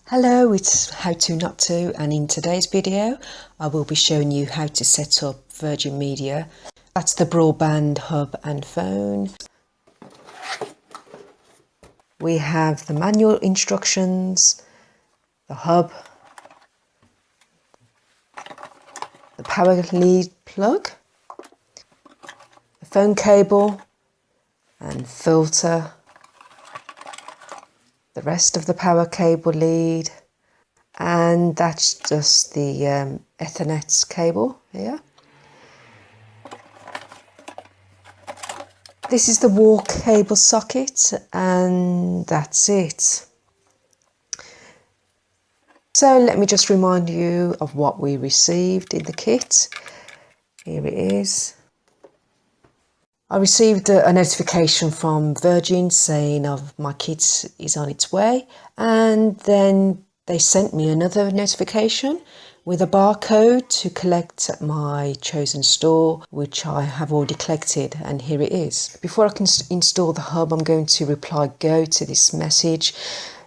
Hello, it's How To Not To, and in today's video I will be showing you how to set up Virgin Media. That's the broadband hub and phone. We have the manual instructions, the hub, the power lead plug, the phone cable and filter, the rest of the power cable lead, and that's just the Ethernet cable here. This is the wall cable socket, and that's it. So let me just remind you of what we received in the kit. Here it is. I received a notification from Virgin saying my kit is on its way, and then they sent me another notification with a barcode to collect at my chosen store, which I have already collected, and here it is. Before I can install the hub, I'm going to reply go to this message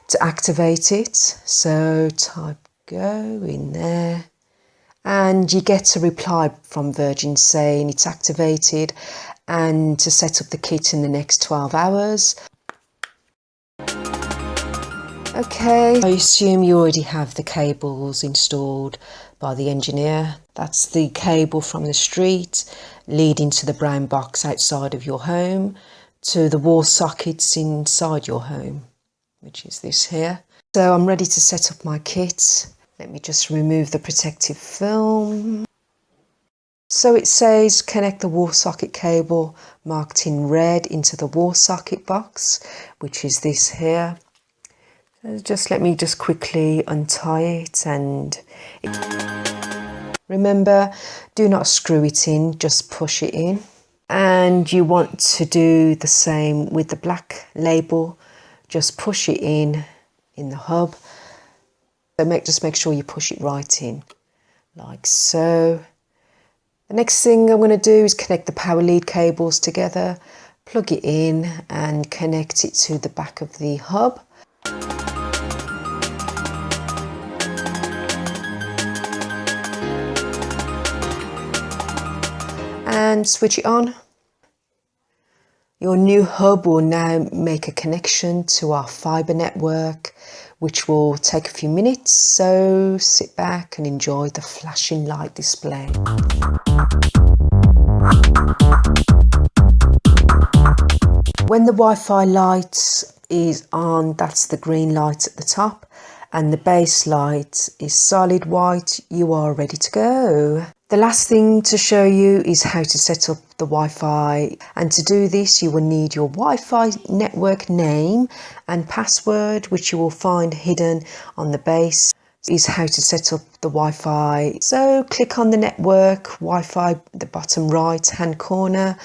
to activate it. So type go in there, and you get a reply from Virgin saying it's activated and to set up the kit in the next 12 hours. Okay, I assume you already have the cables installed by the engineer. That's the cable from the street leading to the brown box outside of your home to the wall sockets inside your home, which is this here. So I'm ready to set up my kit. Let me just remove the protective film. So it says connect the wall socket cable marked in red into the wall socket box, which is this here. Just let me just quickly untie it, and remember, do not screw it in, just push it in. And you want to do the same with the black label, just push it in the hub. So just make sure you push it right in, like so. The next thing I'm going to do is connect the power lead cables together, plug it in and connect it to the back of the hub. And switch it on. Your new hub will now make a connection to our fibre network, which will take a few minutes, so sit back and enjoy the flashing light display. When the Wi-Fi light is on, that's the green light at the top, and the base light is solid white, you are ready to go. The last thing to show you is how to set up the Wi-Fi, and to do this you will need your Wi-Fi network name and password, which you will find hidden on the base. Is how to set up the Wi-Fi. So click on the network Wi-Fi, the bottom right hand corner,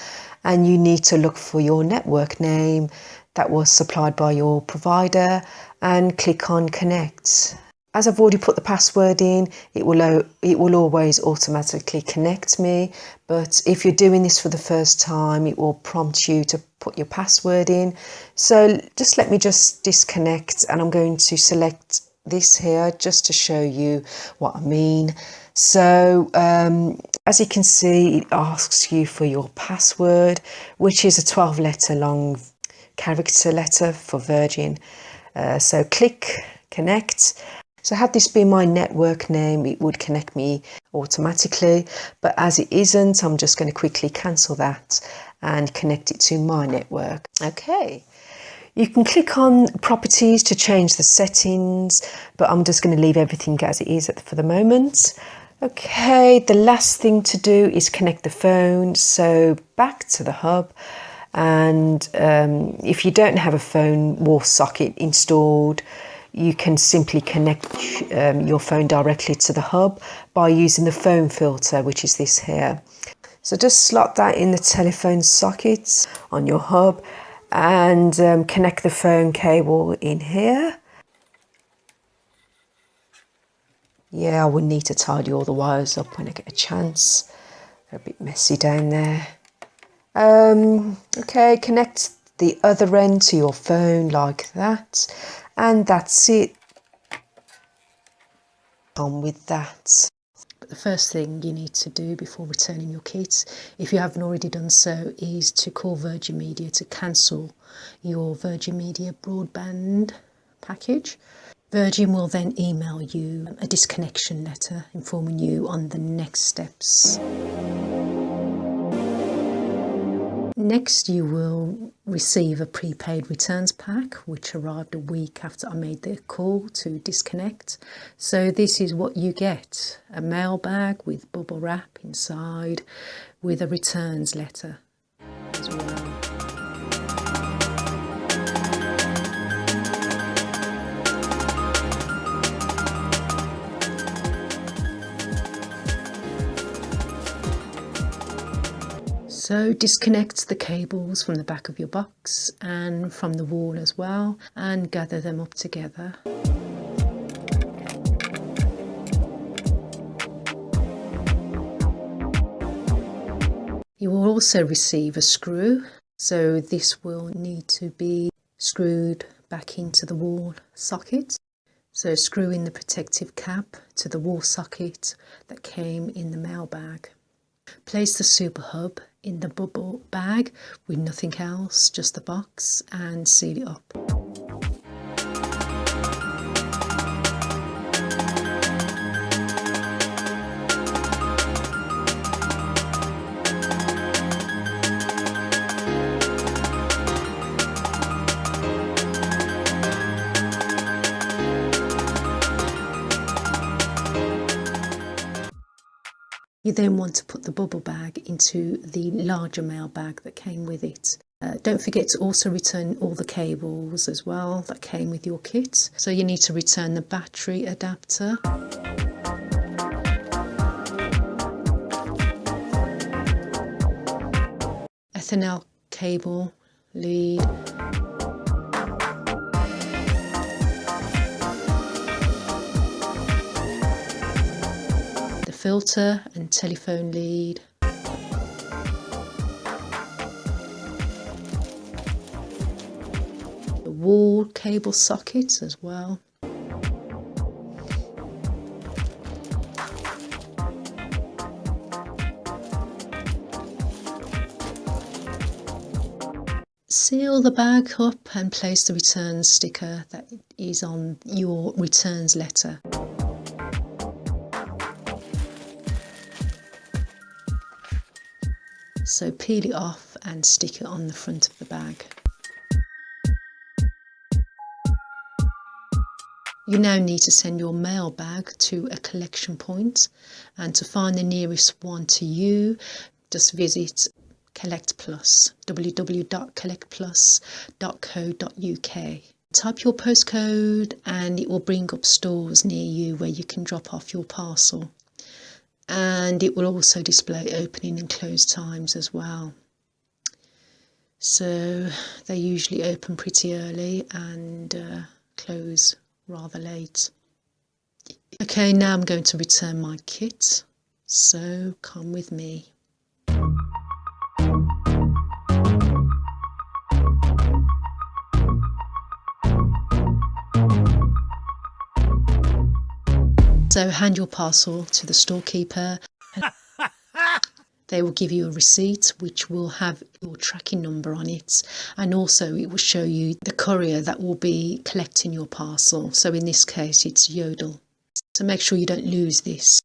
and you need to look for your network name that was supplied by your provider and click on connect. As I've already put the password in, it will always automatically connect me, but if you're doing this for the first time, it will prompt you to put your password in. So just let me just disconnect, and I'm going to select this here just to show you what I mean. So as you can see, it asks you for your password, which is a 12-letter long character letter for Virgin. So click connect. So had this been my network name, it would connect me automatically, but as it isn't, I'm just going to quickly cancel that and connect it to my network. Okay. You can click on properties to change the settings, but I'm just going to leave everything as it is for the moment. Okay, the last thing to do is connect the phone. So back to the hub, and if you don't have a phone wall socket installed, you can simply connect your phone directly to the hub by using the phone filter, which is this here. So just slot that in the telephone sockets on your hub and connect the phone cable in here. Yeah, I would need to tidy all the wires up when I get a chance. They're a bit messy down there. Okay, connect the other end to your phone like that, and that's it. on with that. But the first thing you need to do before returning your kit, if you haven't already done so, is to call Virgin Media to cancel your Virgin Media broadband package. Virgin will then email you a disconnection letter informing you on the next steps. Next, you will receive a prepaid returns pack, which arrived a week after I made the call to disconnect. So this is what you get: a mail bag with bubble wrap inside, with a returns letter as well. So disconnect the cables from the back of your box and from the wall as well, and gather them up together. You will also receive a screw, so this will need to be screwed back into the wall socket. So screw in the protective cap to the wall socket that came in the mail bag. Place the super hub in the bubble bag with nothing else, just the box, and seal it up. You then want to put the bubble bag into the larger mail bag that came with it. Don't forget to also return all the cables as well that came with your kit. So you need to return the battery adapter, Ethernet cable, lead, filter and telephone lead, the wall cable sockets as well, seal the bag up and place the returns sticker that is on your returns letter. So peel it off and stick it on the front of the bag. You now need to send your mail bag to a collection point, and to find the nearest one to you, just visit Collect Plus, www.collectplus.co.uk. Type your postcode and it will bring up stores near you where you can drop off your parcel. And it will also display opening and close times as well. So they usually open pretty early and close rather late. Okay, now I'm going to return my kit, so come with me. So hand your parcel to the storekeeper. They will give you a receipt which will have your tracking number on it, and also it will show you the courier that will be collecting your parcel. So in this case it's Yodel. So make sure you don't lose this.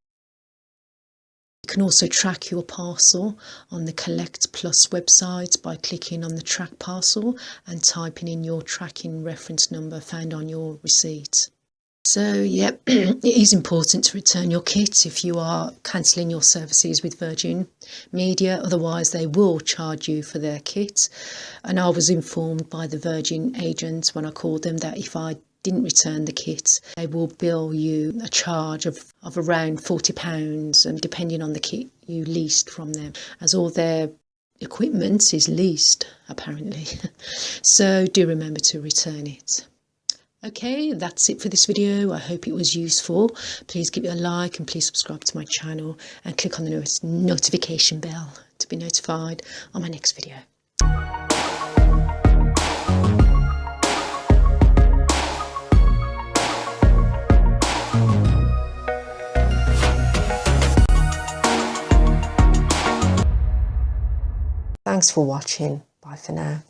You can also track your parcel on the Collect Plus website by clicking on the track parcel and typing in your tracking reference number found on your receipt. So yeah, it is important to return your kit if you are cancelling your services with Virgin Media, otherwise they will charge you for their kit. And I was informed by the Virgin agent when I called them that if I didn't return the kit, they will bill you a charge of around £40, depending on the kit you leased from them, as all their equipment is leased apparently. So do remember to return it. Okay, that's it for this video. I hope it was useful. Please give it a like and please subscribe to my channel and click on the notification bell to be notified on my next video. Thanks for watching. Bye for now.